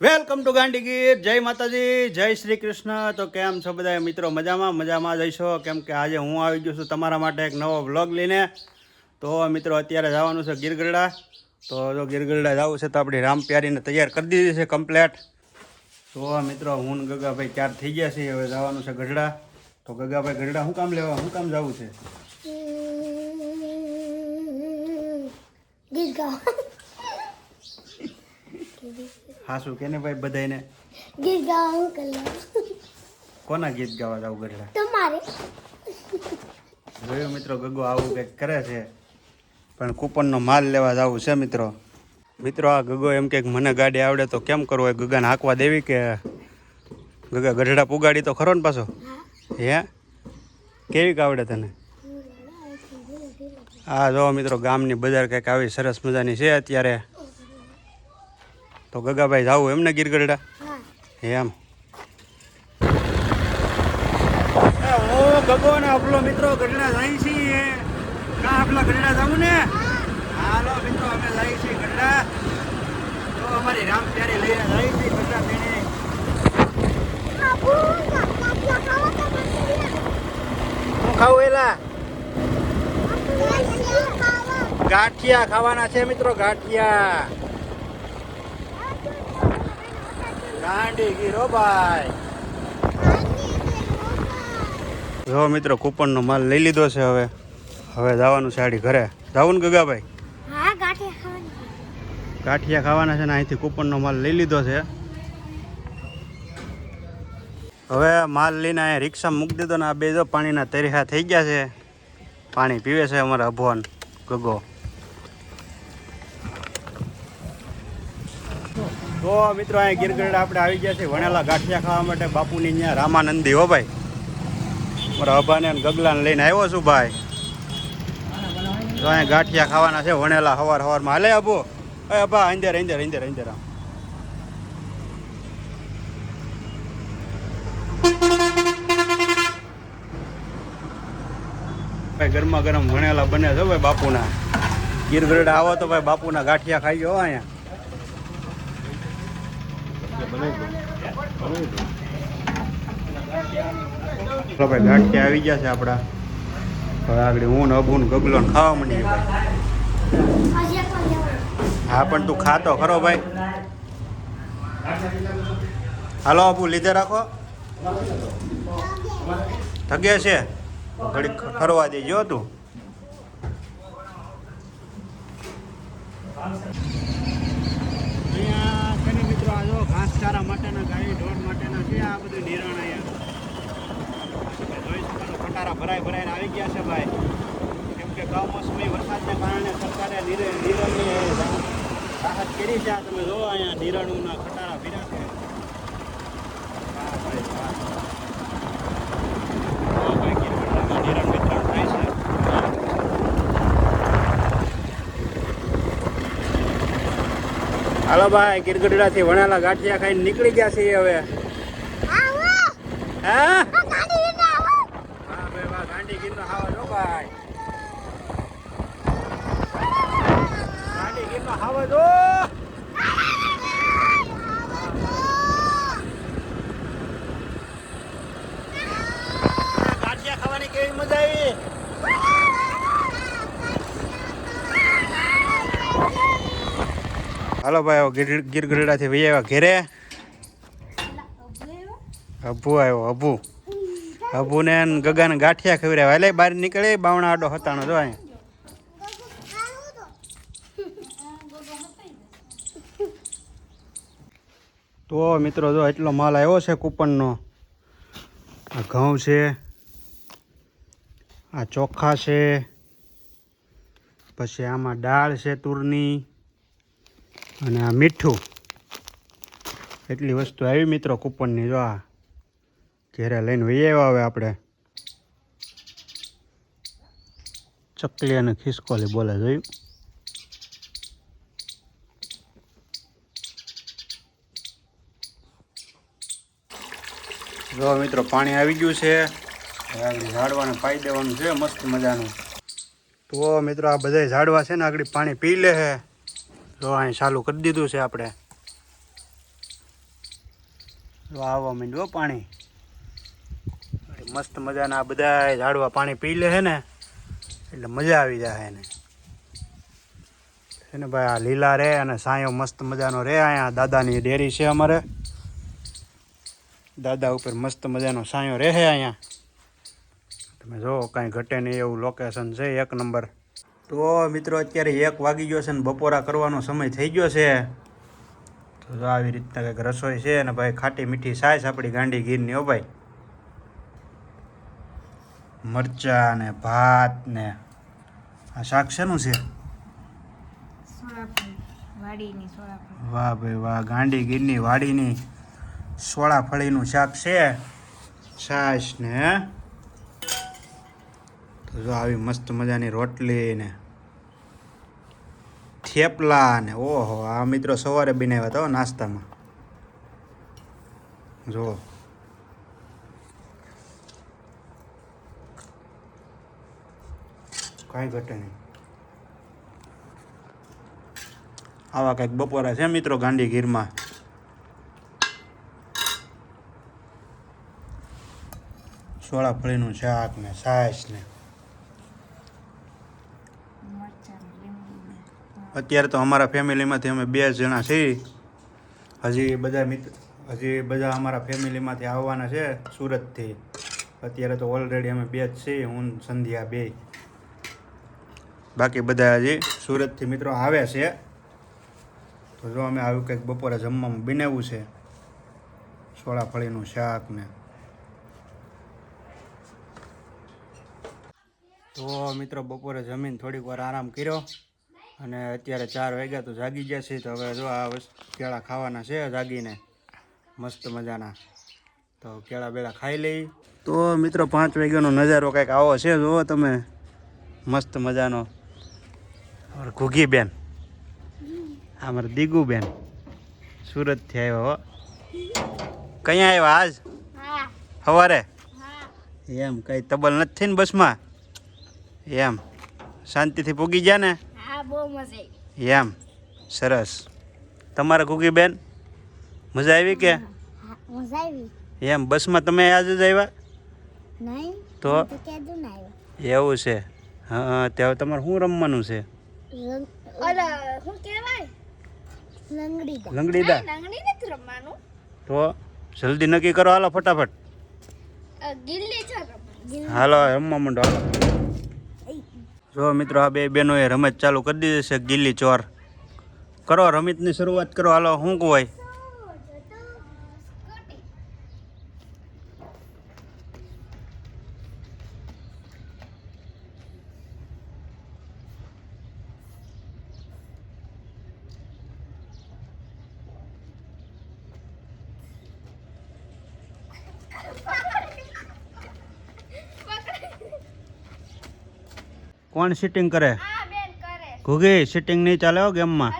Welcome to ગાંડીગીર. જય માતાજી, જય શ્રી કૃષ્ણ. તો કેમ છો બધા મિત્રો? મજામાં જઈશો? કેમ કે આજે હું આવી ગયો છું તમારા માટે એક નવો વ્લોગ લઈને. તો મિત્રો અત્યારે જવાનું છે ગીરગઢડા. તો જો ગીરગઢડા જવું છે તો આપણી રામપ્યારીને તૈયાર કરી દીધી છે કમ્પ્લેટ. તો મિત્રો હું ને ગગાભાઈ ચાર થઈ ગયા છીએ. હવે જવાનું છે ગઢડા. તો ગગાભાઈ ગઢડા શું કામ લેવા, શું કામ જવું છે? હાસુ કેને ભાઈ બધાને ગીત ગાવું કલા કોના ગીત ગાવા જાવ ગઢડા? તમારે જોયું મિત્રો, ગગો આવું કંઈક કરે છે, પણ કૂપનનો માલ લેવા જવું છે મિત્રો. મિત્રો આ ગગો એમ કે મને ગાડી આવડે તો કેમ કરવું હોય? ગગાને હાંકવા દેવી કે ગગા ગઢડા પુગાડી તો ખરો ને પાછો? હે કેવી આવડે તને? હા જો મિત્રો, ગામની બજાર કંઈક આવી સરસ મજાની છે અત્યારે. તો ગગાભાઈ જાવું એમને ગીરગઢડા? એમ હું ગગો ને આપલો મિત્રો ગઢડા જાય છીએ. કા આપલા ગઢડા જાવું ને? હાલો મિત્રો, અમે જાય છીએ ગઢડા. તો અમારી રામ પ્યારી લઈને જાય છે ગઢડા બેને. હું ખાવું એલા? ગાંઠિયા ખાવાના છે મિત્રો, ગાંઠિયા. ગાંડી ગીરો ભાઈ. જો મિત્રો, કૂપનનો માલ લઈ લીધો છે. હવે જવાનું છે આડી ઘરે. જાવું ને ગગાભાઈ? હા, ગાંઠિયા ખાવાના છે ને અહીંથી કૂપનનો માલ લઈ લીધો છે. હવે માલ લઈને અહીંયા રિક્ષા મૂકી દીધો ને આ બે જો પાણીના તરીહા થઈ ગયા છે. પાણી પીવે છે અમારા અભોન ગગો. તો મિત્રો અહીંયા ગીરગઢડા આપણે આવી ગયા છે વણેલા ગાંઠિયા ખાવા માટે. બાપુની અહીંયા રામાનંદી હો ભાઈ. મારા અભાને અને ગગલાને લઈને આવ્યો છું ભાઈ. તો અહીંયા ગાંઠિયા ખાવાના છે વણેલા સવારમાં. હાલે અભો? એ અભા અંદર ભાઈ ગરમા ગરમ વણેલા બને છે ભાઈ બાપુના. ગીરગઢડા આવો તો ભાઈ બાપુના ગાંઠિયા ખાઈ ગયો અહીંયા. ભાઈ ગાંઠિયા આવી ગયા છે આપડા. હવે આગળ હું ને અબુ ને ગગલો ને ખાવા માંડીએ ભાઈ. હા પણ તું ખાતો ખરો ભાઈ. હાલો અબુ લીધે રાખો. થગે છે ઘડી ફરવા દેજો તું. અહીંયા છે ને મિત્રો, આ જો ઘાસચારા માટેના, ગાય ઢોર માટેના છે આ બધું નિરણ. અહીંયા જોઈ શકો ખટારા ભરાઈને આવી ગયા છે ભાઈ. કેમ કે કમોસમી વરસાદને કારણે સરકારે નિરણની રાહત કરી છે. આ તમે જો અહીંયા નિરણના ખટારા ભર્યા છે. હા ભાઈ વાહ. નિરણ વિતરણ થાય છે. હાલો ભાઈ, ગીરગઢડાથી વણેલા ગાંઠિયા ખાઈને નીકળી ગયા છીએ હવે. હા ભાઈ વાહ, ગાંડી ગીરનો હાવા જો ભાઈ. ગાંડી ગીરનો હાવા જો. ગાંઠિયા ખાવાની કેવી મજા આવી. હાલો ભાઈ, ગીરગઢડાથી વહી આવ્યા ઘેરે. અભુ આવ્યો. અભુને ગગાને ગાંઠિયા ખવડાવ્યા. એટલે બહાર નીકળે બાવણા આડો હતાણો જો અહીંયા. તો મિત્રો જો એટલો માલ આવ્યો છે કૂપનનો. આ ઘઉં છે, આ ચોખા છે, પછી આમાં દાળ છે તુરની, અને આ મીઠું. એટલી વસ્તુ આવી મિત્રો કૂપનની. જો આ ઘેરે લઈને વહી આવ્યા. હવે આપણે ચકલી અને ખિસકોલી બોલે જોયું. જો મિત્રો પાણી આવી ગયું છે. આગળ ઝાડવાને પાઈ દેવાનું છે મસ્ત મજાનું. તો મિત્રો આ બધા ઝાડવા છે ને આગળ પાણી પી લે છે. જો અહીં ચાલુ કરી દીધું છે આપણે. જો આવવા માંડ્યું હો પાણી. મસ્ત મજાના આ બધા ઝાડવા પાણી પી લે છે ને એટલે મજા આવી જાય એને. છે ને ભાઈ આ લીલા રે અને સાયો મસ્ત મજાનો રે. અહીંયા દાદાની ડેરી છે અમારે. દાદા ઉપર મસ્ત મજાનો સાયો રહે અહીંયા. તમે જો કાંઈ ઘટે નહીં એવું લોકેશન છે, એક નંબર. તો મિત્રો અત્યારે 1 વાગી ગયો છે ને બપોરા કરવાનો સમય થઈ ગયો છે. તો આવી રીતના કંઈક રસોઈ છે ને ભાઈ ખાટી મીઠી સાસ આપણી ગાંડી ગીરની. હો ભાઈ, મરચા ને ભાત ને આ શાક શેનું છે? વાહ ભાઈ વાહ, ગાંડી ગીરની વાડીની સોળાફળીનું શાક છે. છાશ ને તો જો આવી મસ્ત મજાની રોટલી ને થેપલા ને. ઓહો, આ મિત્રો સવારે બનાવ્યા હતા નાસ્તામાં. જો કાંઈ ઘટે નહીં. આવા કંઈક બપોરા છે મિત્રો ગાંડી ગીરમાં. સોળાફળીનું શાક ને છાશ ને. અત્યારે તો અમારા ફેમિલીમાંથી અમે 2 જણા છીએ. હજી બધા અમારા ફેમિલીમાંથી આવવાના છે સુરતથી. અત્યારે તો ઓલરેડી અમે 2 જ છીએ, હું સંધ્યા 2. બાકી બધા હજી સુરતથી મિત્રો આવે છે. તો જો અમે આવ્યું કંઈક બપોરે જમવામાં બનાવ્યું છે, સોળાફળીનું શાક ને. તો મિત્રો બપોરે જમીન થોડીક વાર આરામ કર્યો અને અત્યારે 4 વાગ્યા તો જાગી ગયા છે. તો હવે જો આ કેળા ખાવાના છે જાગીને મસ્ત મજાના. તો કેળા બેળા ખાઈ લઈ. તો મિત્રો 5 વાગ્યાનો નજારો કંઈક આવો છે. જુઓ તમે, મસ્ત મજાનો. ઘૂઘી બેન, અમારે દીગુ બેન સુરતથી આવ્યો. હો, કયા આવ્યા આજ સવારે? એમ કઈ તબલ નથી ને બસમાં? એમ શાંતિથી પૂગી ગયા ને? એમ સરસ. તમારા ઘૂઘી બેન મજા આવી કે? એમ બસમાં તમે આજ જ આવ્યા? તો એવું છે. હા, ત્યાં તમારે શું રમવાનું છે? લંગડીદા. તો જલ્દી નક્કી કરો, હાલો ફટાફટ. હાલો રમવા માંડો, હાલો. જો મિત્રો આ 2 બહેનોએ રમત ચાલુ કરી દીધી છે, ગિલ્લી ચોર. કરો રમતની શરૂઆત કરો, હાલો. શું કહું? કોણ સિટિંગ કરે? ઘૂઘી સિટિંગ નહીં ચાલે હો ગેમમાં.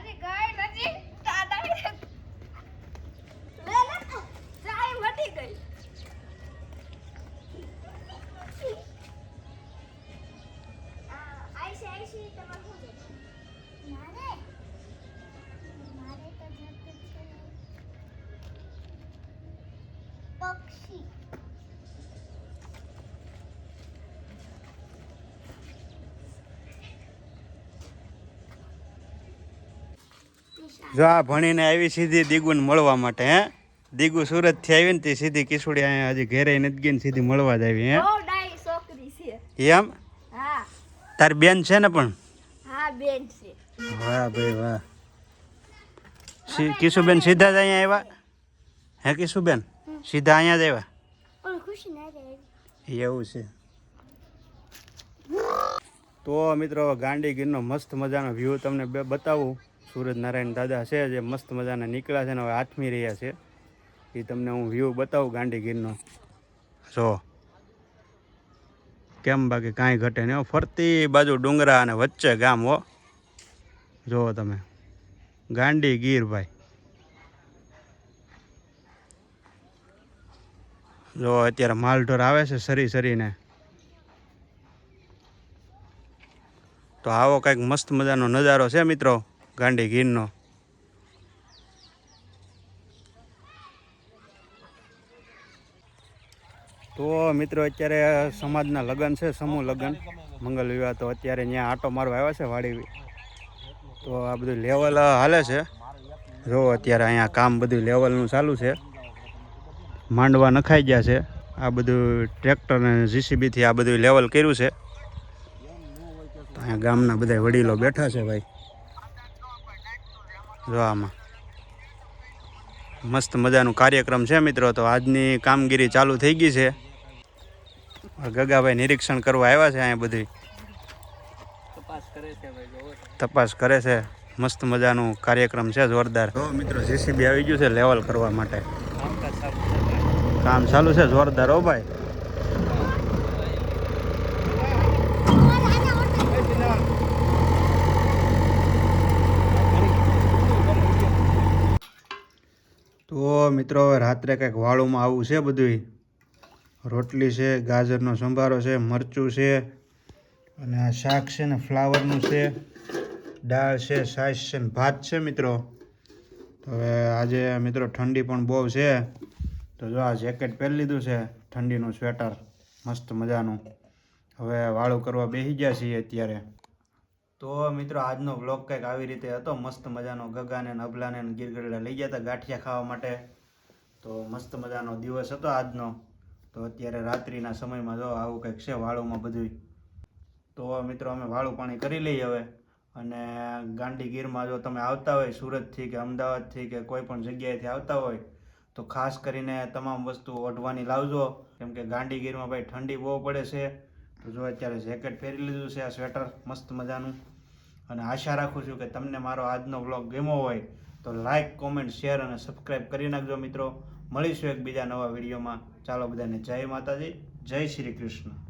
જો આ ભણીને આવી સીધી દીગુને મળવા માટે. હે, દીગુ સુરતથી આવી ને તે સીધી કિશોડી અહીંયા હજી ઘેરે નથી ગઈ ને સીધી મળવા જ આવી. હે એમ? તારી બેન છે ને? પણ વાહ ભાઈ વાહ. કિશુબેન સીધા જ અહીંયા આવ્યા? હે કિશુબેન સીધા અહીંયા જ આવ્યા? એવું છે. તો મિત્રો ગાંડી ગીરનો મસ્ત મજાનો વ્યૂ તમને બતાવું. સૂરજ નારાયણ દાદા છે જે મસ્ત મજાના નીકળ્યા છે ને હવે આથમી રહ્યા છે. એ તમને હું વ્યૂ બતાવું ગાંડી ગીરનો. જો કેમ, બાકી કાંઈ ઘટે નહીં. ફરતી બાજુ ડુંગરા અને વચ્ચે ગામ. હો, જુઓ તમે ગાંડી ગીર ભાઈ. જો અત્યારે માલઢોર આવે છે સરી સરીને. તો આવો કંઈક મસ્ત મજાનો નજારો છે મિત્રો ગાંડી ગીરનો. તો મિત્રો અત્યારે સમાજના લગ્ન છે, સમૂહ લગ્ન મંગલ વિવાહ, તો અત્યારે ત્યાં આટો મારવા આવ્યા છે વાડી. તો આ બધું લેવલ હાલે છે, જો અત્યારે અહીંયા કામ બધું લેવલનું ચાલુ છે, માંડવા નખાઈ ગયા છે. આ બધું ટ્રેક્ટર અને જીસીબીથી આ બધું લેવલ કર્યું છે. તો અહીંયા ગામના બધા વડીલો બેઠા છે ભાઈ, જો આમાં મસ્ત મજાનું કાર્યક્રમ છે મિત્રો. તો આજની કામગીરી ચાલુ થઈ ગઈ છે. ગગાભાઈ નિરીક્ષણ કરવા આવ્યા છે, અહીંયા બધી તપાસ કરે છે. મસ્ત મજાનું કાર્યક્રમ છે, જોરદાર. તો મિત્રો જેસીબી આવી ગયું છે લેવલ કરવા માટે, કામ ચાલુ છે જોરદાર. હો ભાઈ, તો મિત્રો હવે રાત્રે કંઈક વાળુમાં આવું છે બધું. રોટલી છે, ગાજરનો સંભારો છે, મરચું છે, અને આ શાક છે ને ફ્લાવરનું છે, દાળ છે, છાશ છે ને ભાત છે મિત્રો. તો હવે આજે મિત્રો ઠંડી પણ બહુ છે, તો જો આ જેકેટ પહેરી લીધું છે, ઠંડીનું સ્વેટર મસ્ત મજાનું. હવે વાળું કરવા બેસી ગયા છીએ અત્યારે. તો મિત્રો આજનો વ્લોગ કંઈક આવી રીતે હતો, મસ્ત મજાનો. ગગાને નબલાને ગીરગઢડા લઈ ગયા હતા ગાંઠિયા ખાવા માટે. તો મસ્ત મજાનો દિવસ હતો આજનો. તો અત્યારે રાત્રિના સમયમાં જો આવું કંઈક છે વાળુમાં બધું. તો મિત્રો અમે વાળું પાણી કરી લઈએ હવે. અને ગાંડીગીરમાં જો તમે આવતા હોય સુરતથી કે અમદાવાદથી કે કોઈ પણ જગ્યાએથી આવતા હોય તો ખાસ કરીને તમામ વસ્તુ ઓઢવાની લાવજો, કેમ કે ગાંડીગીરમાં ભાઈ ઠંડી બહુ પડે છે. તો જો અત્યારે જેકેટ પહેરી લીધું છે, આ સ્વેટર મસ્ત મજાનું. અને આશા રાખું છું કે તમને મારો આજનો વ્લોગ ગમ્યો હોય તો લાઇક, કોમેન્ટ, શેર અને સબસ્ક્રાઈબ કરી નાખજો મિત્રો. મળીશું એક બીજા નવા વિડીયોમાં. ચાલો બધાને જય માતાજી, જય શ્રી કૃષ્ણ.